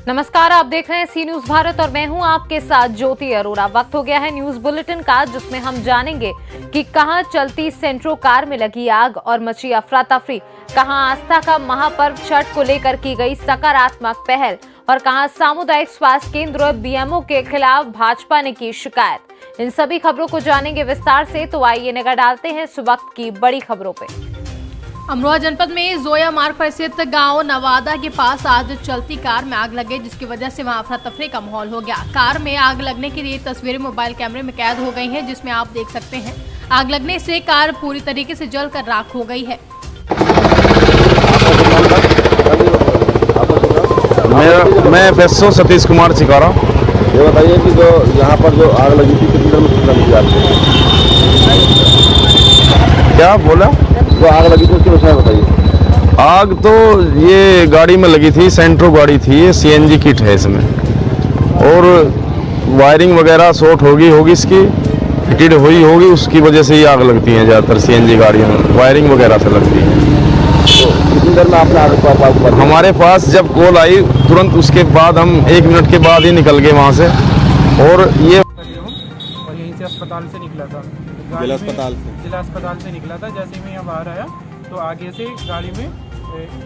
नमस्कार, आप देख रहे हैं सी न्यूज भारत और मैं हूं आपके साथ ज्योति अरोड़ा। वक्त हो गया है न्यूज बुलेटिन का, जिसमें हम जानेंगे कि कहां चलती सेंट्रो कार में लगी आग और मची अफरा तफरी, कहां आस्था का महापर्व छठ को लेकर की गई सकारात्मक पहल और कहां सामुदायिक स्वास्थ्य केंद्र और बीएमओ के खिलाफ भाजपा ने की शिकायत। इन सभी खबरों को जानेंगे विस्तार से, तो आइए नजर डालते हैं इस वक्त की बड़ी खबरों पे। अमरोहा जनपद में जोया मार्ग पर स्थित गांव नवादा के पास आज चलती कार में आग लग गई, जिसकी वजह से वहां अफरा तफरी का माहौल हो गया। कार में आग लगने की ये तस्वीरें मोबाइल कैमरे में कैद हो गई हैं, जिसमें आप देख सकते हैं आग लगने से कार पूरी तरीके से जलकर राख हो गई है। मैं बेस्सो सतीश कुमार चिकारा। ये बताइए कि जो यहाँ पर जो आग लगी थी कितनी देर में कितना लगी आपको? क्या बोला? जो आग लगी थी उसके विषय में बताइए। आग तो ये गाड़ी में लगी थी, सेंट्रो गाड़ी थी, ये सीएनजी किट है इसमें, और वायरिंग वगैरह शॉर्ट होगी इसकी, हिटेड हुई होगी, उसकी वजह से ही आग लगती है। ज़्यादातर सीएनजी गाड़ियों में वायरिंग वगैरह से लगती है। तो कितनी देर में आपने आग हमारे पास जब कॉल आई तुरंत उसके बाद हम 1 मिनट के बाद ही निकल गए वहाँ से, और ये यहीं से अस्पताल से निकला था, जिला अस्पताल से निकला था। जैसे ही मैं यहाँ बाहर आया तो आगे से गाड़ी में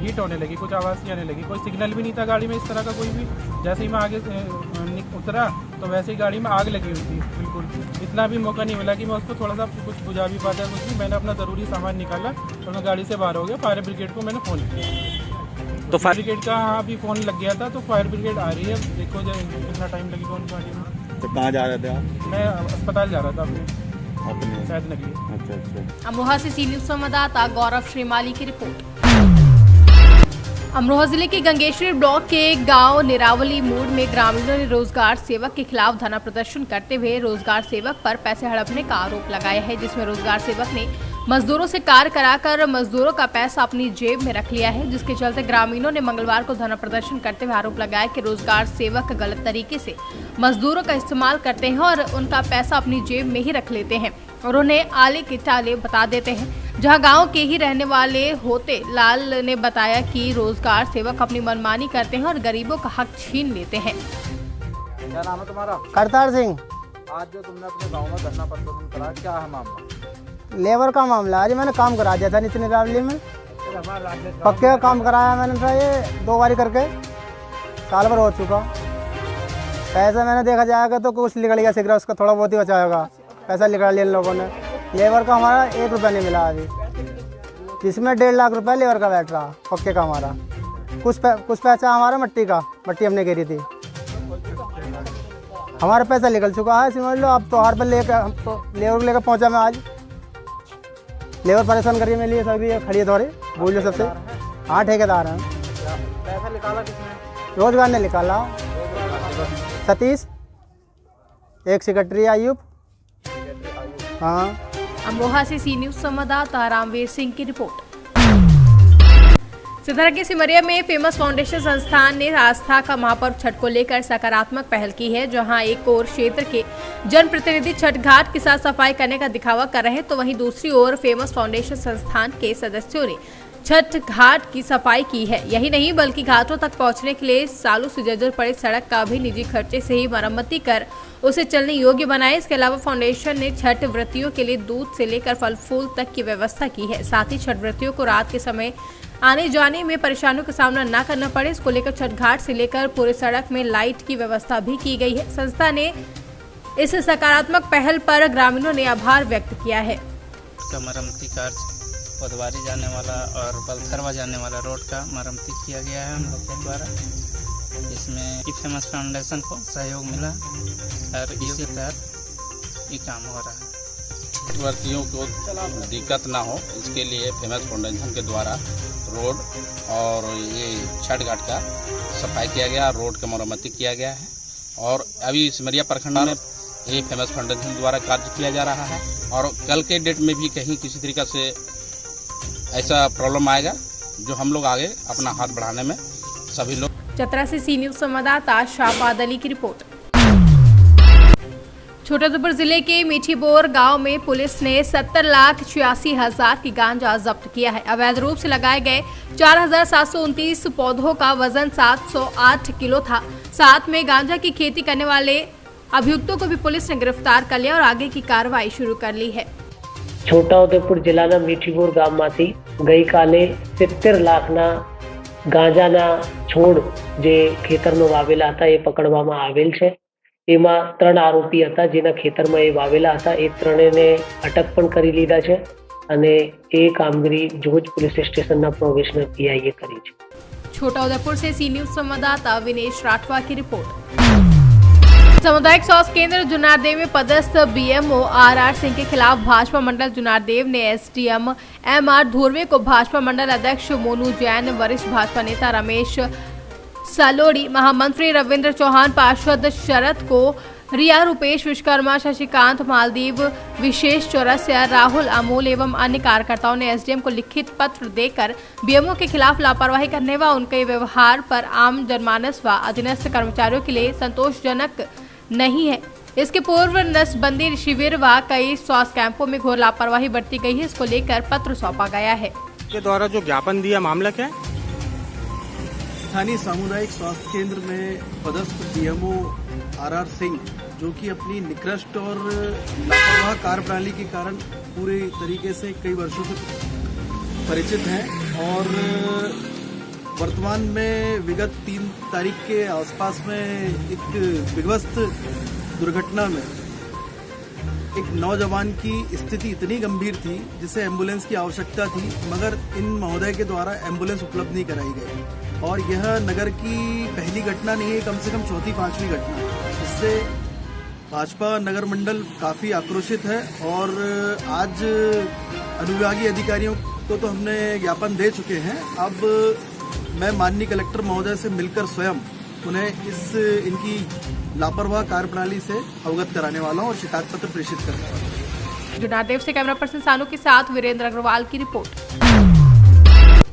हीट होने लगी, कुछ आवाज़ सी आने लगी। कोई सिग्नल भी नहीं था गाड़ी में इस तरह का कोई भी। जैसे ही मैं आगे उतरा तो वैसे ही गाड़ी में आग लगी हुई थी बिल्कुल। इतना भी मौका नहीं मिला कि मैं उसको थोड़ा सा कुछ बुझा भी पाता, कुछ नहीं। मैंने अपना ज़रूरी सामान निकाला और मैं गाड़ी से बाहर हो गया। फायर ब्रिगेड को मैंने फ़ोन किया, तो फायर ब्रिगेड का हाँ भी फ़ोन लग गया था। तो फायर ब्रिगेड आ रही है, देखो कितना टाइम लगेगा उन गाड़ी में। तो कहाँ जा रहे थे आप? मैं अस्पताल जा रहा था अपने शायद नगरी। अच्छा। अमरोहा से सी न्यूज संवाददाता गौरव श्रीमाली की रिपोर्ट। अमरोहा जिले के गंगेश्वरी ब्लॉक के गांव निरावली मोड़ में ग्रामीणों ने रोजगार सेवक के खिलाफ धरना प्रदर्शन करते हुए रोजगार सेवक पर पैसे हड़पने का आरोप लगाया है, जिसमें रोजगार सेवक ने मजदूरों से कार्य कराकर मजदूरों का पैसा अपनी जेब में रख लिया है, जिसके चलते ग्रामीणों ने मंगलवार को धरना प्रदर्शन करते हुए आरोप लगाया कि रोजगार सेवक गलत तरीके से मजदूरों का इस्तेमाल करते हैं और उनका पैसा अपनी जेब में ही रख लेते हैं और उन्हें आले के टाले बता देते हैं। जहां गांव के ही रहने वाले होते लाल ने बताया कि रोजगार सेवक अपनी मनमानी करते हैं और गरीबों का हक छीन लेते हैं। क्या नाम है तुम्हारा? करतार सिंह। आज जो तुमने अपने गांव में धरना प्रदर्शन करा, क्या है मामला? लेबर का मामला। आज मैंने काम करा दिया था नितिन रावली में, पक्के का काम कराया मैंने था, ये 2 बारी करके साल भर हो चुका। पैसा मैंने देखा जाएगा तो कुछ निकल गया, सिगरेट उसका थोड़ा बहुत ही बचा होगा, पैसा निकाल लिया इन लोगों ने। लेबर का हमारा 1 रुपया नहीं मिला अभी, जिसमें 1.5 लाख रुपया लेबर का बैठ रहा पक्के का हमारा। कुछ पैसा हमारा मट्टी हमने गिरी थी, हमारा पैसा निकल चुका है समझ लो। अब तो हर पर लेकर तो लेबर लेकर पहुँचा मैं आज। लेबर परेशान करिए मेरे लिए, सभी खड़ी है थोड़ी भूल लो सबसे। हाँ ठेकेदार हैं। पैसा निकाला किसने? रोजगार ने निकाला, सतीश, एक सेक्रेटरी आयुब। हाँ। अमरोहा से सी न्यूज संवाददाता रामवीर सिंह की रिपोर्ट। सितारा के सिमरिया में फेमस फाउंडेशन संस्थान ने आस्था का महापर्व छठ को लेकर सकारात्मक पहल की है। जहां एक ओर क्षेत्र के जनप्रतिनिधि छठ घाट के साथ सफाई करने का दिखावा कर रहे हैं, तो वहीं दूसरी ओर फेमस फाउंडेशन संस्थान के सदस्यों ने छठ घाट की सफाई की है। यही नहीं बल्कि घाटों तक पहुंचने के लिए सालों से जर्जर पड़ी सड़क का भी निजी खर्चे से ही मरम्मती कर उसे चलने योग्य बनाया। इसके अलावा फाउंडेशन ने छठ व्रतियों के लिए दूध से लेकर फल फूल तक की व्यवस्था की है। साथ ही छठ व्रतियों को रात के समय आने जाने में परेशानियों का सामना न करना पड़े, इसको लेकर छठ घाट से लेकर पूरे सड़क में लाइट की व्यवस्था भी की गई है। संस्था ने इस सकारात्मक पहल पर ग्रामीणों ने आभार व्यक्त किया है। मरम्मती कार्य पदवारी जाने वाला और बलथरवा जाने वाला रोड का मरम्मती किया गया है हम लोग के द्वारा। इसमें फेमस फाउंडेशन को सहयोग मिला और इसके तहत ये काम हो रहा है। व्रतियों को दिक्कत ना हो, इसके लिए फेमस फाउंडेशन के द्वारा रोड और ये छठ घाट का सफाई किया गया, रोड का मरम्मती किया गया है। और अभी सिमरिया प्रखंड में ये फेमस फाउंडेशन द्वारा कार्य किया जा रहा है और कल के डेट में भी कहीं किसी तरीका से ऐसा प्रॉब्लम आएगा जो हम लोग आगे अपना हाथ बढ़ाने में सभी लोग। चतरा से सी न्यूज संवाददाता शाहबाद अली की रिपोर्ट। छोटाउदेपुर जिले के मीठीबोर गांव में पुलिस ने 70,86,000 की गांजा जब्त किया है। अवैध रूप से लगाए गए 4,729 पौधों का वजन 708 किलो था। साथ में गांजा की खेती करने वाले अभियुक्तों को भी पुलिस ने गिरफ्तार कर लिया और आगे की कार्रवाई शुरू कर ली है। છોટાઉદેપુર જિલ્લાના મીઠીબોર ગામમાંથી ગઈકાલે 70 લાખના ગાંજાના છોડ જે ખેતરમાં વાવેલા હતા એ પકડવામાં આવેલ છે। એમાં 3 આરોપી હતા જેના ખેતરમાં એ વાવેલા હતા। એ ત્રણેયને અટક પણ કરી લીધા છે અને એ કામગીરી જોજ પોલીસ સ્ટેશનના પ્રોબેશનર પીઆઈએ કરી છે। छोटाउदेपुर से सी न्यूज संवाददाता विनेश राठवा की रिपोर्ट। सामुदायिक स्वास्थ्य केंद्र जुनारदेव में पदस्थ बीएमओ आर सिंह के खिलाफ भाजपा मंडल जुनारदेव ने एसडीएम एमआर धुर्वे को भाजपा मंडल अध्यक्ष मोनू जैन, वरिष्ठ भाजपा नेता रमेश सलोड़ी, महामंत्री रविंद्र चौहान, पार्षद शरद को, रिया, रुपेश विश्वकर्मा, शशिकांत मालदीव, विशेष चौरसिया, राहुल अमोल एवं अन्य कार्यकर्ताओं ने एसडीएम को लिखित पत्र देकर बीएमओ के खिलाफ लापरवाही करने व उनके व्यवहार पर आम जनमानस व अधीनस्थ कर्मचारियों के लिए संतोषजनक नहीं है। इसके पूर्व नसबंदी शिविर व कई स्वास्थ्य कैंपों में घोर लापरवाही बरती गई है। इसको लेकर पत्र सौंपा गया है। के द्वारा जो ज्ञापन दिया मामला क्या है? स्थानीय सामुदायिक स्वास्थ्य केंद्र में पदस्थ बीएमओ आर सिंह, जो कि अपनी निकृष्ट और लापरवाह कार्यप्रणाली के कारण पूरे तरीके से कई वर्षों से परिचित हैं और वर्तमान में विगत 3 तारीख के आसपास में एक विध्वस्त दुर्घटना में एक नौजवान की स्थिति इतनी गंभीर थी जिसे एम्बुलेंस की आवश्यकता थी, मगर इन महोदय के द्वारा एम्बुलेंस उपलब्ध नहीं कराई गई और यह नगर की पहली घटना नहीं है, कम से कम 4th-5वीं घटना है। इससे भाजपा नगर मंडल काफ़ी आक्रोशित है और आज अनुविभागीय अधिकारियों को तो हमने ज्ञापन दे चुके हैं। अब मैं माननीय कलेक्टर महोदय से मिलकर स्वयं उन्हें इनकी लापरवाह कार्यप्रणाली से अवगत कराने वाला हूं और शिकायत पत्र प्रेषित करने वाला हूं। जुनारदेव से कैमरा पर्सन सानू के साथ वीरेंद्र अग्रवाल की रिपोर्ट।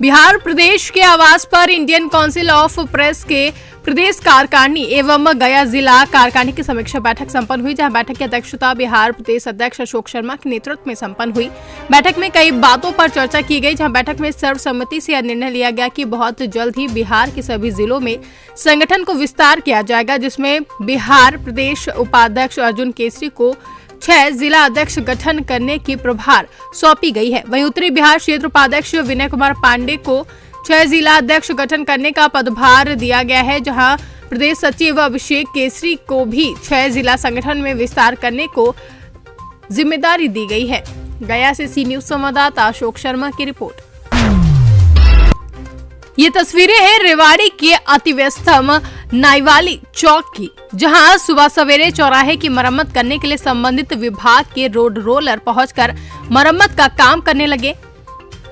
बिहार प्रदेश के आवास पर इंडियन काउंसिल ऑफ प्रेस के प्रदेश कार्यकारिणी एवं गया जिला कार्यकारिणी की समीक्षा बैठक संपन्न हुई, जहां बैठक की अध्यक्षता बिहार प्रदेश अध्यक्ष अशोक शर्मा के नेतृत्व में संपन्न हुई। बैठक में कई बातों पर चर्चा की गई, जहां बैठक में सर्वसम्मति से यह निर्णय लिया गया कि बहुत जल्द ही बिहार के सभी जिलों में संगठन को विस्तार किया जाएगा, जिसमें बिहार प्रदेश उपाध्यक्ष अर्जुन केसरी को 6 जिला अध्यक्ष गठन करने की प्रभार सौंपी गई है। वहीं उत्तरी बिहार क्षेत्र उपाध्यक्ष विनय कुमार पांडे को 6 जिला अध्यक्ष गठन करने का पदभार दिया गया है, जहां प्रदेश सचिव अभिषेक केसरी को भी 6 जिला संगठन में विस्तार करने को जिम्मेदारी दी गई है। गया से सी न्यूज संवाददाता अशोक शर्मा की रिपोर्ट। ये तस्वीरें हैं रेवाड़ी के अतिव्यस्तम नाईवाली चौक की, जहां सुबह सवेरे चौराहे की मरम्मत करने के लिए संबंधित विभाग के रोड रोलर पहुंचकर मरम्मत का काम करने लगे।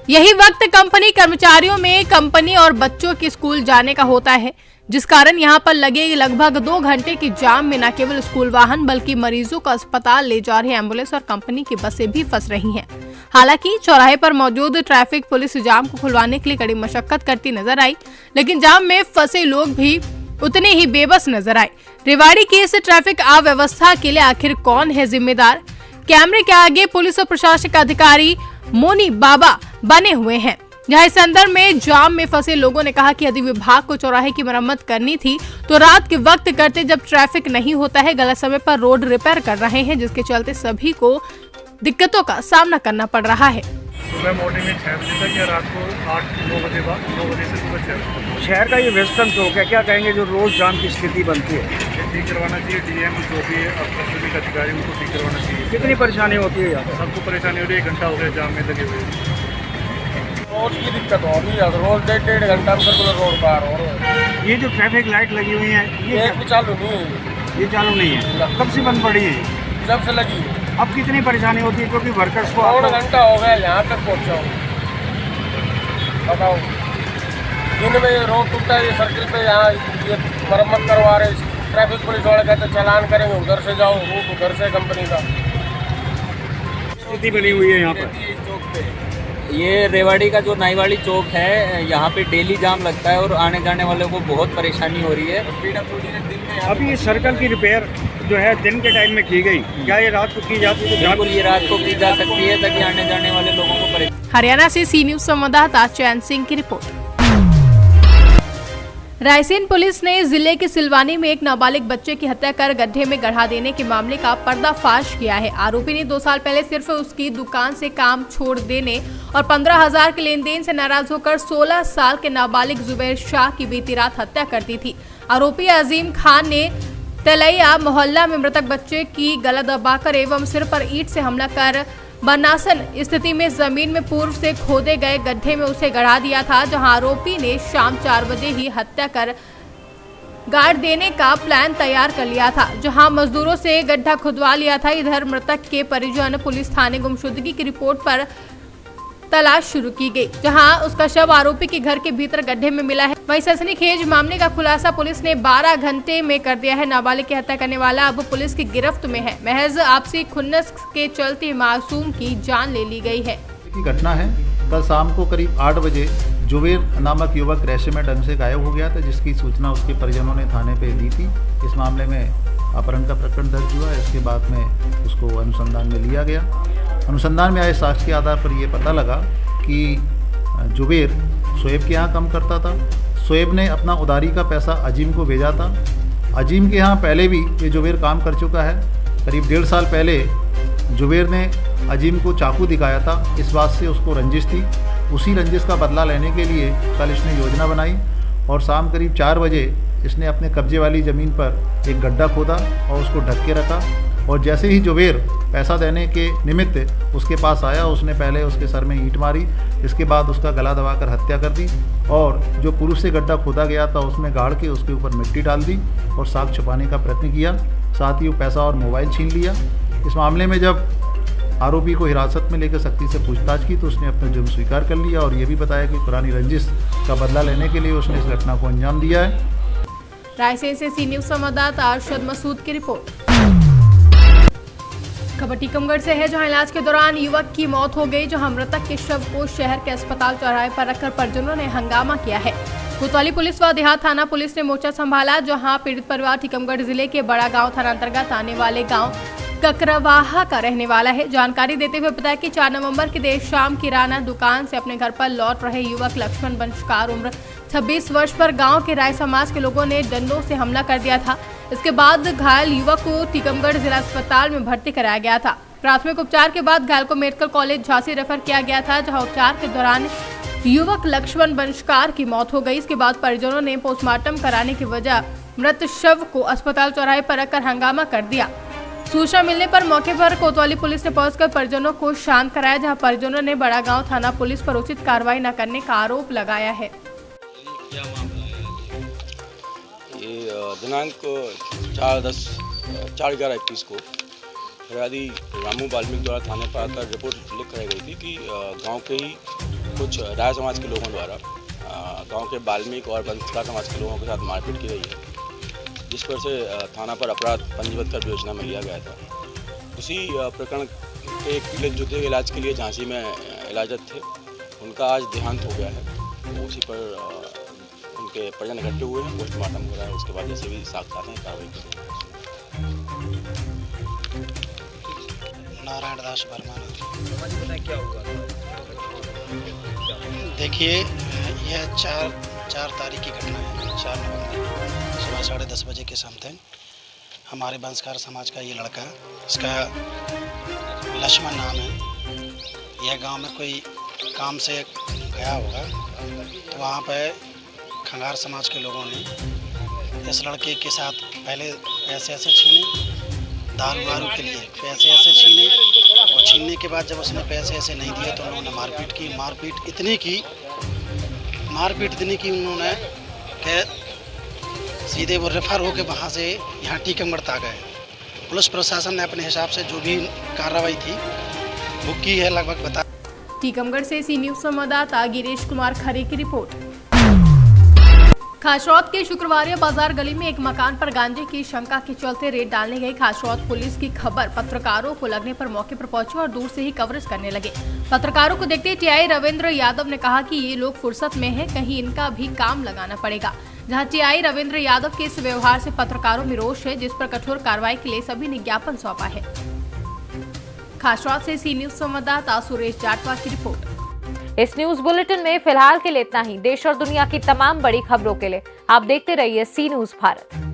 यही वक्त कंपनी कर्मचारियों में कंपनी और बच्चों के स्कूल जाने का होता है, जिस कारण यहां पर लगे लगभग 2 घंटे की जाम में न केवल स्कूल वाहन बल्कि मरीजों को अस्पताल ले जा रही एम्बुलेंस और कंपनी की बसें भी फंस रही हैं। हालांकि चौराहे पर मौजूद ट्रैफिक पुलिस जाम को खुलवाने के लिए कड़ी मशक्कत करती नजर आई, लेकिन जाम में फंसे लोग भी उतने ही बेबस नजर आए। रेवाड़ी की इस ट्रैफिक अव्यवस्था के लिए आखिर कौन है जिम्मेदार? कैमरे के आगे पुलिस और प्रशासनिक अधिकारी मोनी बाबा बने हुए हैं, जहां इस संदर्भ में जाम में फंसे लोगों ने कहा कि यदि विभाग को चौराहे की मरम्मत करनी थी तो रात के वक्त करते, जब ट्रैफिक नहीं होता है। गलत समय पर रोड रिपेयर कर रहे हैं, जिसके चलते सभी को दिक्कतों का सामना करना पड़ रहा है। सुबह मॉर्निंग में 6 बजे तक या रात को 8-9 बजे बाद 9 बजे से सुबह 6 शहर का ये वेस्टर्न चौक है, क्या कहेंगे जो रोज जाम की स्थिति बनती है? ये ठीक करवाना चाहिए। डीएम जो भी प्रशासनिक अधिकारी उनको ठीक करवाना चाहिए। कितनी परेशानी होती है यहाँ? सबको परेशानी हो रही है, 1 घंटा हो गया जाम में लगे हुए। रोड की दिक्कत हो रही है, रोज 1.5 घंटा में रोड पार हो रहा है। ये जो ट्रैफिक लाइट लगी हुई है ये चालू नहीं है। ये चालू नहीं है, कब से बंद पड़ी है? जब से लगी है। अब कितनी परेशानी होती है क्योंकि वर्कर्स को 1 घंटा हो गया यहाँ तक पहुँचा हूँ। बताओ, दिन में ये रोड टूटा है, ये सर्किल पे यहाँ ये मरम्मत करवा रहे, ट्रैफिक पुलिस वाले कहते चालान करेंगे, उधर से जाओ, रूट उधर से कंपनी का। स्थिति बनी हुई है यहाँ पर चौक पे। ये रेवाड़ी का जो नाईवाली चौक है, यहाँ पे डेली जाम लगता है और आने जाने वालों को बहुत परेशानी हो रही है। अभी ये सर्कल की रिपेयर जो है दिन के टाइम में की गई, क्या ये रात को की जाती है? बिल्कुल ये रात को की जा सकती है ताकि आने जाने वाले लोगों को परेशानी। हरियाणा से सी न्यूज संवाददाता चैन सिंह की रिपोर्ट। रायसेन पुलिस ने जिले के सिलवानी में एक नाबालिग बच्चे की हत्या कर गड्ढे में गढ़ा देने के मामले का पर्दाफाश किया है। आरोपी ने 2 साल पहले सिर्फ उसकी दुकान से काम छोड़ देने और 15,000 के लेन देन से नाराज होकर 16 साल के नाबालिग जुबैर शाह की बीती रात हत्या कर दी थी। आरोपी अजीम खान ने तलैया मोहल्ला में मृतक बच्चे की गला दबाकर एवं सिर पर ईंट से हमला कर बनासन स्थिति में जमीन में पूर्व से खोदे गए गड्ढे में उसे गड़ा दिया था, जहां आरोपी ने शाम 4 बजे ही हत्या कर गाड़ देने का प्लान तैयार कर लिया था, जहां मजदूरों से गड्ढा खुदवा लिया था। इधर मृतक के परिजन पुलिस थाने गुमशुदगी की रिपोर्ट पर तलाश शुरू की गई, जहां उसका शव आरोपी के घर के भीतर गड्ढे में मिला है। वहीं सनसनीखेज मामले का खुलासा पुलिस ने 12 घंटे में कर दिया है। नाबालिग की हत्या करने वाला अब पुलिस की गिरफ्त में है। महज आपसी खुन्नस के चलते मासूम की जान ले ली गई है। की घटना है, कल शाम को करीब 8 बजे जुबैर नामक युवक रहस्यमय ढंग से गायब हो गया था, जिसकी सूचना उसके परिजनों ने थाने पे दी थी। इस मामले में अपहरण का प्रकरण दर्ज हुआ। इसके बाद में उसको अनुसंधान में लिया गया। अनुसंधान में आए साक्ष्य के आधार पर ये पता लगा कि जुबैर शोएब के यहाँ काम करता था। शोएब ने अपना उधारी का पैसा अजीम को भेजा था। अजीम के यहाँ पहले भी ये जुबैर काम कर चुका है। करीब 1.5 साल पहले जुबैर ने अजीम को चाकू दिखाया था, इस बात से उसको रंजिश थी। उसी रंजिश का बदला लेने के लिए कल इसने योजना बनाई और शाम करीब 4 बजे इसने अपने कब्जे वाली ज़मीन पर एक गड्ढा खोदा और उसको ढक के रखा। और जैसे ही जुबैर पैसा देने के निमित्त उसके पास आया, उसने पहले उसके सर में ईंट मारी, इसके बाद उसका गला दबाकर हत्या कर दी और जो पुरुष से गड्ढा खोदा गया था उसमें गाड़ के उसके ऊपर मिट्टी डाल दी और साग छुपाने का प्रयत्न किया। साथ ही वो पैसा और मोबाइल छीन लिया। इस मामले में जब आरोपी को हिरासत में लेकर सख्ती से पूछताछ की तो उसने अपना जुर्म स्वीकार कर लिया और ये भी बताया कि पुरानी रंजिश का बदला लेने के लिए उसने इस घटना को अंजाम दिया है। रायसेन से सी न्यूज संवाददाता अरशद मसूद की रिपोर्ट। खबर टीकमगढ़ से है, जहां इलाज के दौरान युवक की मौत हो गई, जहां मृतक के शव को शहर के अस्पताल चौराहे पर रखकर परिजनों ने हंगामा किया है। कोतवाली पुलिस व देहात थाना पुलिस ने मोर्चा संभाला, जहां पीड़ित परिवार टीकमगढ़ जिले के बड़ा गांव थाना अंतर्गत आने वाले गांव ककरवाहा का रहने वाला है। जानकारी देते हुए बताया कि 4 नवंबर की देर शाम किराना दुकान से अपने घर पर लौट रहे युवक लक्ष्मण बंशकार उम्र 26 वर्ष पर गांव के राय समाज के लोगों ने डंडों से हमला कर दिया था। इसके बाद घायल युवक को टीकमगढ़ जिला अस्पताल में भर्ती कराया गया था। प्राथमिक उपचार के बाद घायल को मेडिकल कॉलेज झांसी रेफर किया गया था, जहां उपचार के दौरान युवक लक्ष्मण बंशकार की मौत हो गई। इसके बाद परिजनों ने पोस्टमार्टम कराने की वजह मृत शव को अस्पताल चौराहे पर रखकर हंगामा कर दिया। सूचना मिलने पर मौके पर कोतवाली पुलिस ने पहुंचकर परिजनों को शांत कराया, जहां परिजनों ने बड़ा गांव थाना पुलिस पर उचित कार्रवाई न करने का आरोप लगाया है। ये दिनांक 4/11/21 को फरियादी रामू वाल्मीकि द्वारा थाने पर आकर रिपोर्ट लिख कराई गई थी कि गांव के ही कुछ राय समाज के लोगों द्वारा गांव के वाल्मीकि और बंसकार समाज के लोगों के साथ मारपीट की गई है, जिस पर से थाना पर अपराध पंजीबद्ध कर विवेचना में लिया गया था। उसी प्रकरण के एक पीड़ित जो थे इलाज के लिए झांसी में इलाजत थे, उनका आज देहांत हो गया है। तो उसी पर उनके परिजन इकट्ठे हुए हैं, पोस्टमार्टम हो रहा है। उसके बाद जैसे भी साक्ष्य आते हैं कार्रवाई करेंगे। नारायण दास वर्मा। क्या हुआ? देखिए, यह 4 तारीख की घटना है। 4 नवंबर सुबह 10:30 बजे के समथिंग हमारे बंसकार समाज का ये लड़का, इसका लक्ष्मण नाम है, यह गांव में कोई काम से गया होगा, तो वहाँ पर खंगार समाज के लोगों ने इस लड़के के साथ पहले पैसे ऐसे छीने, दारू वारू के लिए पैसे ऐसे छीने, और छीनने के बाद जब उसने पैसे ऐसे नहीं दिए तो उन्होंने मारपीट की। मारपीट इतनी की उन्होंने कि सीधे वो रेफर होकर वहाँ से यहाँ टीकमगढ़ आ गए। पुलिस प्रशासन ने अपने हिसाब से जो भी कार्रवाई थी वो की है, लगभग बता। टीकमगढ़ से सी न्यूज संवाददाता गिरीश कुमार खरे की रिपोर्ट। खासरौद के शुक्रवारिया बाजार गली में एक मकान पर गांजे की शंका के चलते रेड डालने गई खासरौद पुलिस की खबर पत्रकारों को लगने पर मौके पर पहुंचे और दूर से ही कवरेज करने लगे। पत्रकारों को देखते टीआई रविंद्र यादव ने कहा कि ये लोग फुर्सत में हैं, कहीं इनका भी काम लगाना पड़ेगा। जहां टीआई रविंद्र यादव के इस व्यवहार से पत्रकारों में रोष है, जिस पर कठोर कार्रवाई के लिए सभी ने ज्ञापन सौंपा है। खासतौर से सी न्यूज संवाददाता सुरेश जाटवा की रिपोर्ट। इस न्यूज बुलेटिन में फिलहाल के लिए इतना ही। देश और दुनिया की तमाम बड़ी खबरों के लिए आप देखते रहिए सी न्यूज भारत।